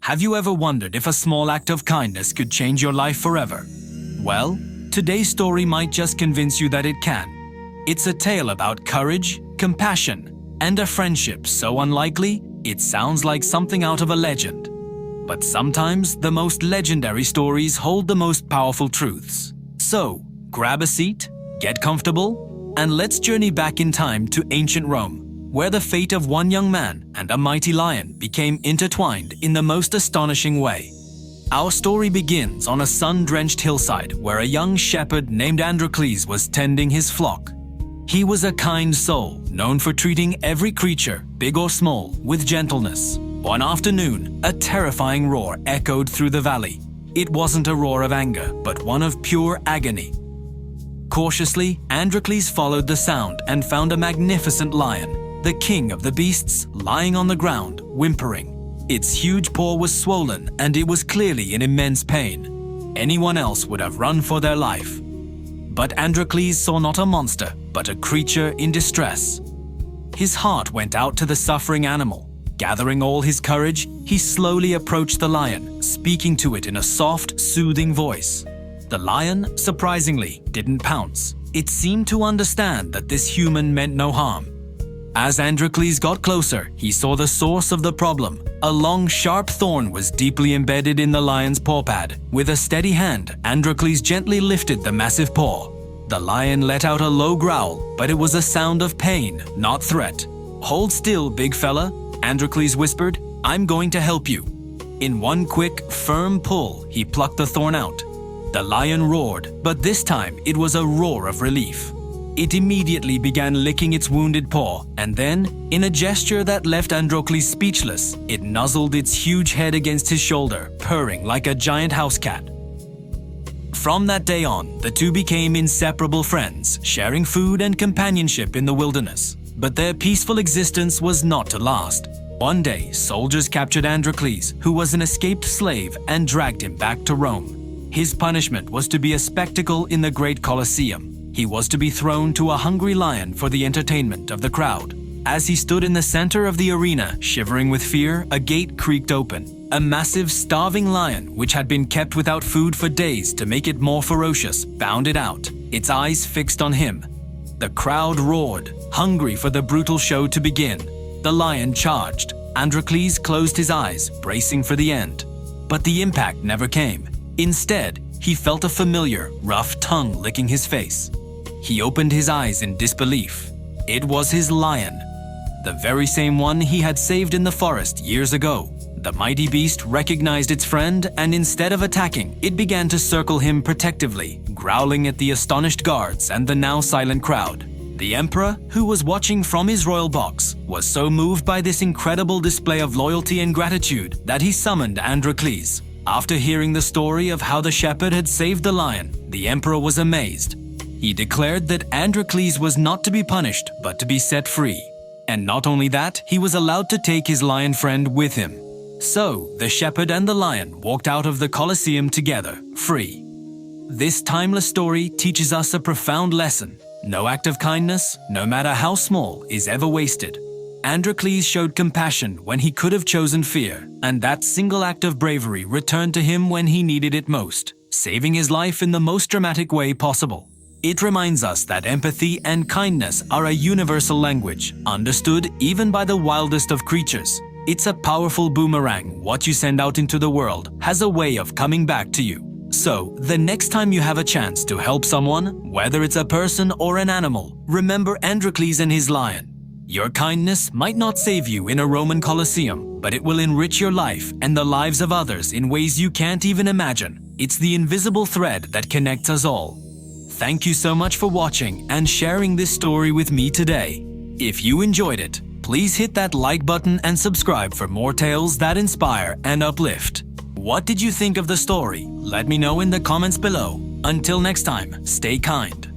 Have you ever wondered if a small act of kindness could change your life forever? Well, today's story might just convince you that it can. It's a tale about courage, compassion, and a friendship so unlikely it sounds like something out of a legend. But sometimes the most legendary stories hold the most powerful truths. So, grab a seat, get comfortable, and let's journey back in time to ancient Rome, where the fate of one young man and a mighty lion became intertwined in the most astonishing way. Our story begins on a sun-drenched hillside where a young shepherd named Androcles was tending his flock. He was a kind soul, known for treating every creature, big or small, with gentleness. One afternoon, a terrifying roar echoed through the valley. It wasn't a roar of anger, but one of pure agony. Cautiously, Androcles followed the sound and found a magnificent lion, the king of the beasts, lying on the ground, whimpering. Its huge paw was swollen and it was clearly in immense pain. Anyone else would have run for their life. But Androcles saw not a monster, but a creature in distress. His heart went out to the suffering animal. Gathering all his courage, he slowly approached the lion, speaking to it in a soft, soothing voice. The lion, surprisingly, didn't pounce. It seemed to understand that this human meant no harm. As Androcles got closer, he saw the source of the problem. A long, sharp thorn was deeply embedded in the lion's paw pad. With a steady hand, Androcles gently lifted the massive paw. The lion let out a low growl, but it was a sound of pain, not threat. "Hold still, big fella," Androcles whispered. "I'm going to help you." In one quick, firm pull, he plucked the thorn out. The lion roared, but this time it was a roar of relief. It immediately began licking its wounded paw, and then, in a gesture that left Androcles speechless, it nuzzled its huge head against his shoulder, purring like a giant house cat. From that day on, the two became inseparable friends, sharing food and companionship in the wilderness. But their peaceful existence was not to last. One day, soldiers captured Androcles, who was an escaped slave, and dragged him back to Rome. His punishment was to be a spectacle in the great Colosseum. He was to be thrown to a hungry lion for the entertainment of the crowd. As he stood in the center of the arena, shivering with fear, a gate creaked open. A massive, starving lion, which had been kept without food for days to make it more ferocious, bounded out, its eyes fixed on him. The crowd roared, hungry for the brutal show to begin. The lion charged. Androcles closed his eyes, bracing for the end. But the impact never came. Instead, he felt a familiar, rough tongue licking his face. He opened his eyes in disbelief. It was his lion, the very same one he had saved in the forest years ago. The mighty beast recognized its friend, and instead of attacking, it began to circle him protectively, growling at the astonished guards and the now silent crowd. The emperor, who was watching from his royal box, was so moved by this incredible display of loyalty and gratitude that he summoned Androcles. After hearing the story of how the shepherd had saved the lion, the emperor was amazed. He declared that Androcles was not to be punished, but to be set free. And not only that, he was allowed to take his lion friend with him. So, the shepherd and the lion walked out of the Colosseum together, free. This timeless story teaches us a profound lesson. No act of kindness, no matter how small, is ever wasted. Androcles showed compassion when he could have chosen fear, and that single act of bravery returned to him when he needed it most, saving his life in the most dramatic way possible. It reminds us that empathy and kindness are a universal language, understood even by the wildest of creatures. It's a powerful boomerang. What you send out into the world has a way of coming back to you. So, the next time you have a chance to help someone, whether it's a person or an animal, remember Androcles and his lion. Your kindness might not save you in a Roman Colosseum, but it will enrich your life and the lives of others in ways you can't even imagine. It's the invisible thread that connects us all. Thank you so much for watching and sharing this story with me today. If you enjoyed it, please hit that like button and subscribe for more tales that inspire and uplift. What did you think of the story? Let me know in the comments below. Until next time, stay kind.